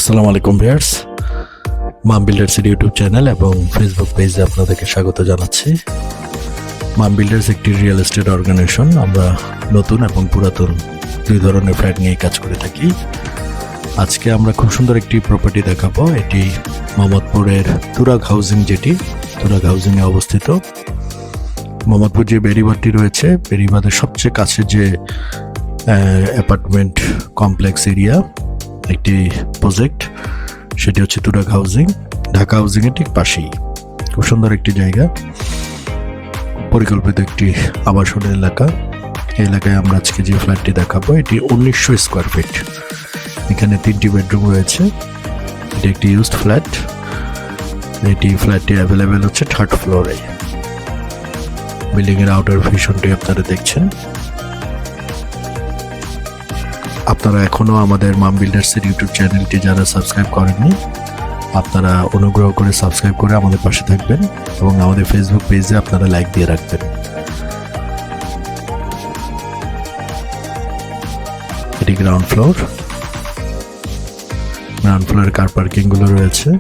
আসসালামু আলাইকুম ভিউয়ার্স, মাম বিল্ডার্সের YouTube channel এবং ফেসবুক পেজে আপনাদেরকে স্বাগত জানাচ্ছি। মাম বিল্ডার্স একটি রিয়েল এস্টেট অর্গানাইজেশন। আমরা নতুন এবং পুরাতন দুই ধরনের ফ্ল্যাট নিয়ে কাজ করে থাকি। আজকে আমরা খুব সুন্দর একটি প্রপার্টি দেখাবো। এটি মোহাম্মদপুরের তুরাগ হাউজিং, যেটি তুরাগ হাউজিংয়ে অবস্থিত। মোহাম্মদপুর যে বেড়িবাঁধটি রয়েছে, বেড়িবাঁধের সবচেয়ে কাছে যে অ্যাপার্টমেন্ট কমপ্লেক্স এরিয়া একটি প্রজেক্ট, সেটি হচ্ছে তুরাগ হাউজিং। ঢাকা হাউজিংয়ের ঠিক পাশেই খুব সুন্দর একটি জায়গা, পরিকল্পিত একটি আবাসন এলাকা। এই এলাকায় আমরা আজকে যে ফ্ল্যাটটি দেখাবো, এটি 1900 স্কোয়ার ফিট। এখানে 3টি বেডরুম রয়েছে। এটি একটি ইউজড ফ্ল্যাট। এটি ফ্ল্যাটটি অ্যাভেলেবেল হচ্ছে 3rd ফ্লোরে। বিল্ডিংয়ের আউটার ভিশনটি আপনারা দেখছেন। আপনারা এখনও আমাদের মাম বিল্ডার্সের ইউটিউব চ্যানেলটি যারা সাবস্ক্রাইব করেননি, আপনারা অনুগ্রহ করে সাবস্ক্রাইব করে আমাদের পাশে থাকবেন এবং আমাদের ফেসবুক পেজে আপনারা লাইক দিয়ে রাখবেন। এটি গ্রাউন্ড ফ্লোরের কার পার্কিংগুলো রয়েছে।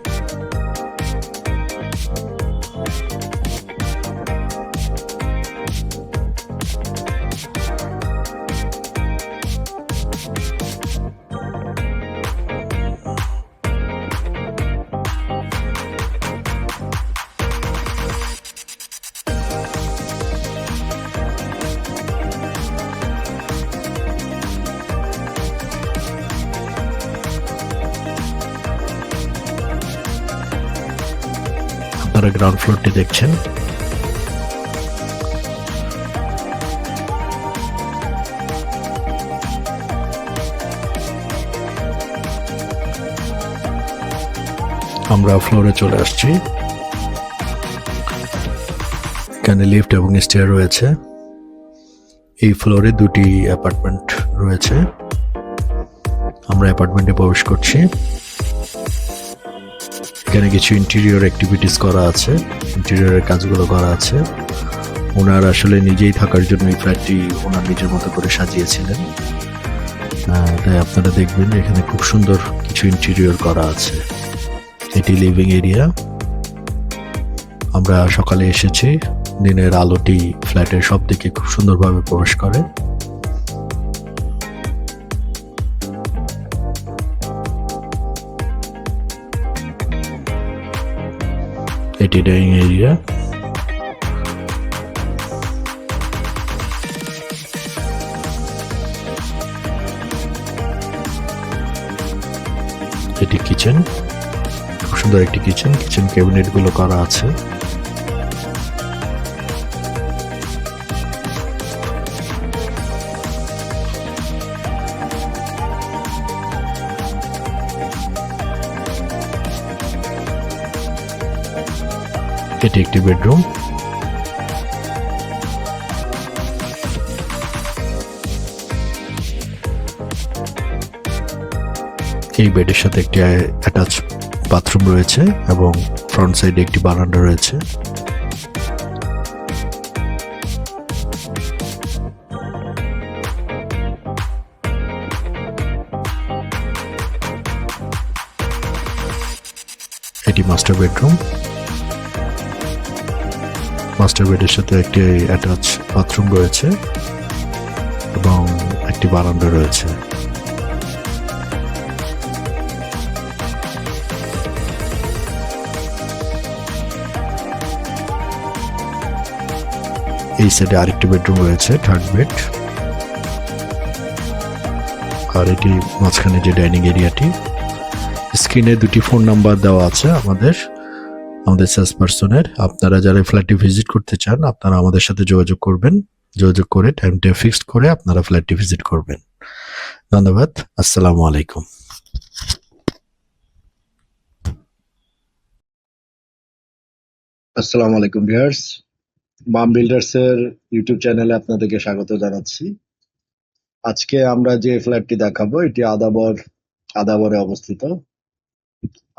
আপনারা গ্রাউন্ড ফ্লোরটি দেখছেন। আমরা ফ্লোরে চলে আসছি। এখানে লিফট এবং স্টেয়ার রয়েছে। এই ফ্লোরে 2টি অ্যাপার্টমেন্ট রয়েছে। আমরা অ্যাপার্টমেন্টে প্রবেশ করছি। এখানে কিছু ইন্টেরিয়র অ্যাক্টিভিটিস করা আছে, ইন্টেরিয়রের কাজগুলো করা আছে। ওনার আসলে নিজেই থাকার জন্য এই ফ্ল্যাটটি ওনার নিজের মতো করে সাজিয়েছিলেন। তাই আপনারা দেখবেন এখানে খুব সুন্দর কিছু ইন্টেরিয়র করা আছে। এটি লিভিং এরিয়া। আমরা সকালে এসেছি। দিনের আলোটি ফ্ল্যাটের সব দিকে খুব সুন্দরভাবে প্রবেশ করে। এটি ডাইনিং এরিয়া। এটি কিচেন, খুব সুন্দর একটি কিচেন ক্যাবিনেট গুলো করা আছে। এটি একটি বেডরুম। এই বেডের সাথে একটি অ্যাটাচ বাথরুম রয়েছে এবং ফ্রন্ট সাইডে একটি বারান্দা রয়েছে। এটি মাস্টার বেডরুম। মাস্টার বেডের সাথে একটি অ্যাটাচ বাথরুম রয়েছে এবং একটি বারান্দা রয়েছে। এই সাইডে আরেকটি বেডরুম রয়েছে, 3rd বেড। আর এটি মাঝখানে যে ডাইনিং এরিয়াটি। স্ক্রিনে 2টি ফোন নাম্বার দেওয়া আছে আমাদের সেলস পার্সনের। আপনারা যারা ফ্ল্যাটটি ভিজিট করতে চান, আপনারা আমাদের সাথে যোগাযোগ করবেন। যোগাযোগ করে টাইমটা ফিক্সড করে আপনারা ফ্ল্যাটটি ভিজিট করবেন। ধন্যবাদ। আসসালামু আলাইকুম। আসসালামু আলাইকুম ভিউয়ার্স, মাম বিল্ডার্সের ইউটিউব চ্যানেলে আপনাদেরকে স্বাগত জানাচ্ছি। আজকে আমরা যে ফ্ল্যাটটি দেখাবো, এটি আদাবরে অবস্থিত।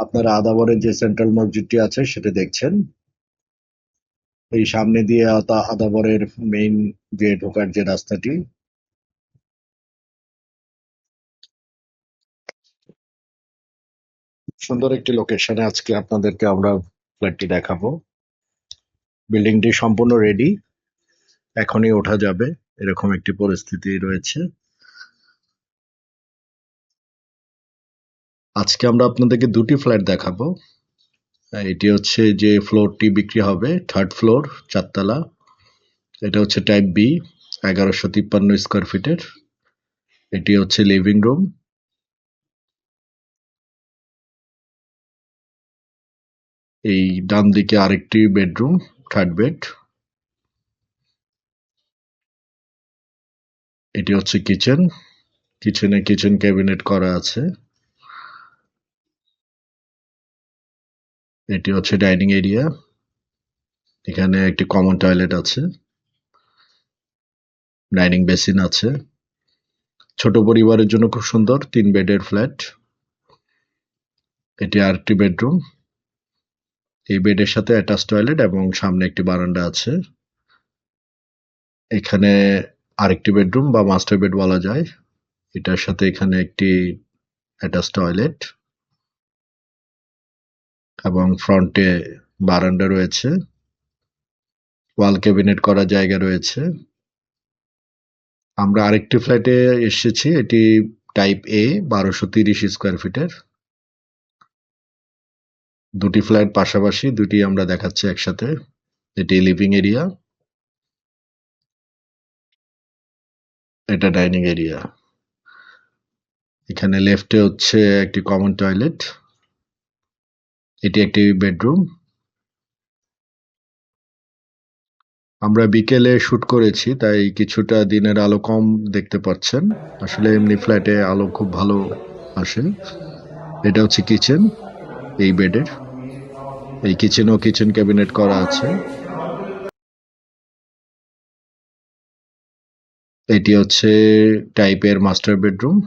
আপনারা আদাবরের যে সেন্ট্রাল মসজিদটি আছে সেটা দেখছেন। এই সামনে দিয়ে আদাবরের মেইন যে ঢোকার যে রাস্তাটি, সুন্দর একটি লোকেশনে আজকে আপনাদেরকে আমরা ফ্ল্যাটটি দেখাবো। বিল্ডিংটি সম্পূর্ণ রেডি, এখনই ওঠা যাবে এরকম একটি পরিস্থিতি রয়েছে। আজকে আমরা আপনাদেরকে দুটি ফ্ল্যাট দেখাবো। এটি হচ্ছে যে ফ্লোরটি বিক্রি হবে, 3rd ফ্লোর, 4 তলা। এটা হচ্ছে টাইপ বি, 1153 স্কোয়ার ফিটের। এটি হচ্ছে লিভিং রুম। এই ডান দিকে আরেকটি বেডরুম, 3rd বেড। এটি হচ্ছে কিচেন, কিচেন ক্যাবিনেট করা আছে। এটি হচ্ছে ডাইনিং এরিয়া, এখানে একটি কমন টয়লেট আছে, ডাইনিং বেসিন আছে। ছোট পরিবারের জন্য খুব সুন্দর 3 বেডের ফ্ল্যাট। এটি আরেকটি বেডরুম, এই বেডের সাথে অ্যাটাচ টয়লেট এবং সামনে একটি বারান্দা আছে। এখানে আরেকটি বেডরুম বা মাস্টার বেড বলা যায়, এটার সাথে এখানে একটি অ্যাটাচ টয়লেট এবং ফ্রন্টে বারান্দা রয়েছে, ওয়াল ক্যাবিনেট করা জায়গা রয়েছে। আমরা আরেকটি ফ্ল্যাটে এসেছি, এটি টাইপ এ, 1230 স্কোয়ার ফিটের। দুটি ফ্ল্যাট পাশাপাশি, দুটি আমরা দেখাচ্ছি একসাথে। এটি লিভিং এরিয়া, এটা ডাইনিং এরিয়া। এখানে লেফটে হচ্ছে একটি কমন টয়লেট, এটি একটি বেডরুম। আমরা বিকেলে শুট করেছি, তাই কিছুটা দিনের আলো কম দেখতে পাচ্ছেন। আসলে এমনি ফ্ল্যাটে আলো খুব ভালো আসে। এটা হচ্ছে কিচেন, এই বেডের। এই কিচেনও কিচেন ক্যাবিনেট করা আছে। এটি হচ্ছে টাইপের মাস্টার বেডরুম,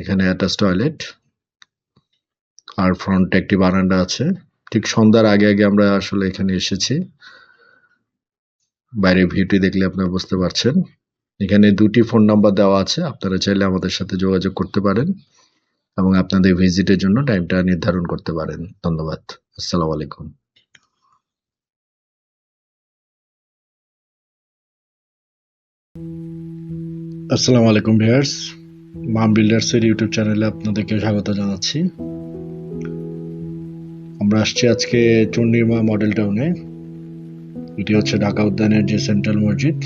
এখানে অ্যাটাচ টয়লেট আর ফ্রন্টে একটি বারান্দা আছে। ঠিক সন্ধ্যার আগে আগে আমরা আসলে এখানে এসেছি। বাইরের ভিউটি দেখলে আপনারা বুঝতে পারছেন। এখানে দুটি ফোন নাম্বার দেওয়া আছে, আপনারা চাইলে আমাদের সাথে যোগাযোগ করতে পারেন এবং আপনাদের ভিজিটের জন্য টাইমটা নির্ধারণ করতে পারেন। ধন্যবাদ। আসসালামু আলাইকুম। আসসালামু আলাইকুম ভিউয়ার্স, মাম বিল্ডার্স এর ইউটিউব চ্যানেলে আপনাদেরকে স্বাগত জানাচ্ছি। আমরা আসছি আজকে চন্ডিমা মডেল টাউনে। এটি হচ্ছে ঢাকা উদ্যানের যে সেন্ট্রাল মসজিদ,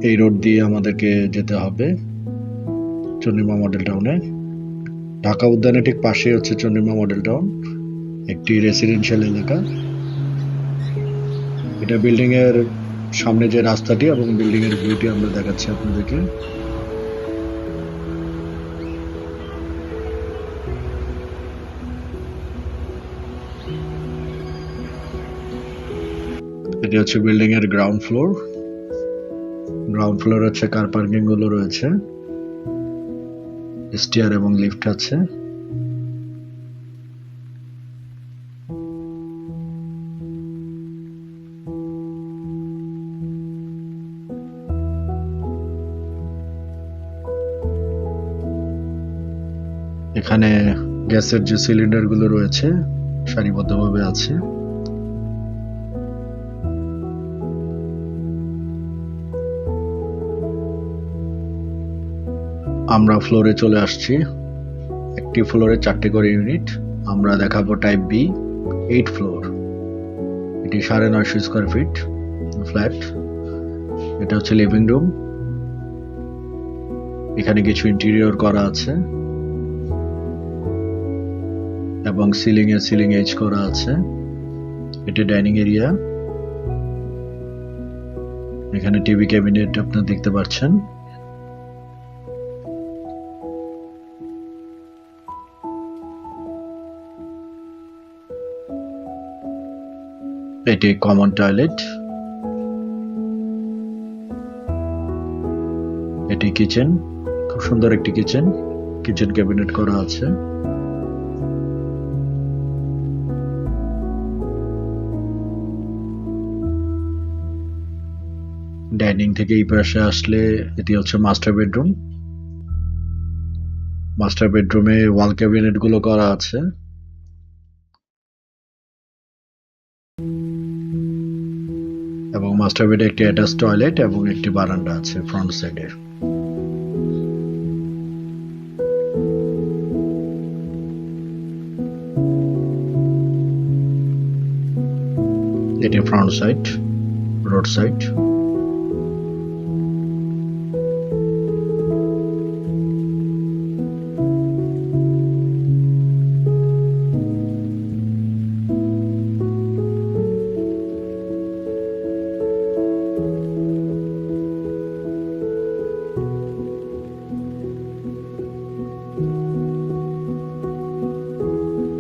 এই রোড দিয়ে আমাদেরকে যেতে হবে চন্ডিমা মডেল টাউনে। ঢাকা উদ্যানের ঠিক পাশে হচ্ছে চন্ডিমা মডেল টাউন, একটি রেসিডেন্সিয়াল এলাকা। এটা বিল্ডিং এর সামনে যে রাস্তাটি এবং বিল্ডিং এর ভিউটি আমরা দেখাচ্ছি আপনাদেরকে। এটি হচ্ছে বিল্ডিং এর গ্রাউন্ড ফ্লোর। গ্রাউন্ড ফ্লোর হচ্ছে কার পার্কিং গুলো রয়েছে, স্টেয়ার এবং লিফট আছে। এখানে গ্যাসের যে সিলিন্ডার গুলো রয়েছে সারিবদ্ধভাবে আছে। আমরা ফ্লোরে চলে আসছি। একটি ফ্লোরে 4টে করে ইউনিট। আমরা দেখাবো টাইপ বি, 8 ফ্লোর। এটি 950 স্কোয়ার ফিট ফ্ল্যাট। এটা হচ্ছে লিভিং রুম, এখানে কিছু ইন্টেরিয়র করা আছে এবং সিলিং এজ করা আছে। এটি ডাইনিং এরিয়া, এখানে টিভি ক্যাবিনেট আপনারা দেখতে পাচ্ছেন। এটি কমন টয়লেট, এটি কিচেন, খুব সুন্দর একটি কিচেন ক্যাবিনেট করা আছে। ডাইনিং থেকে এই পাশে আসলে এটি হচ্ছে মাস্টার বেডরুম। মাস্টার বেডরুমে ওয়াল ক্যাবিনেট গুলো করা আছে। এবং মাস্টার বেডে একটি অ্যাটাচ টয়লেট এবং একটি বারান্দা আছে ফ্রন্ট সাইডে। এটি ফ্রন্ট সাইড, রোড সাইড।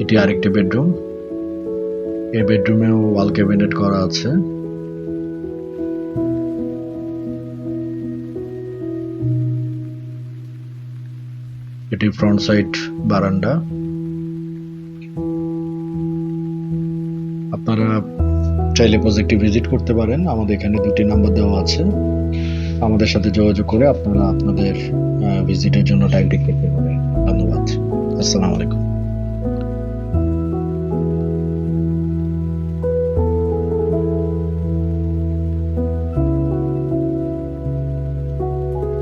এটি আরেকটি বেডরুম। এই বেডরুমেও ওয়াল ক্যাবিনেট করা আছে। এটি ফ্রন্ট সাইড বারান্দা। আপনারা চাইলে প্রজেক্টটি ভিজিট করতে পারেন। আমাদের এখানে 2টি নাম্বার দেওয়া আছে। আমাদের সাথে যোগাযোগ করে আপনারা আপনাদের ভিজিটের জন্য টাইম ঠিক করতে পারেন। ধন্যবাদ। আসসালামু আলাইকুম।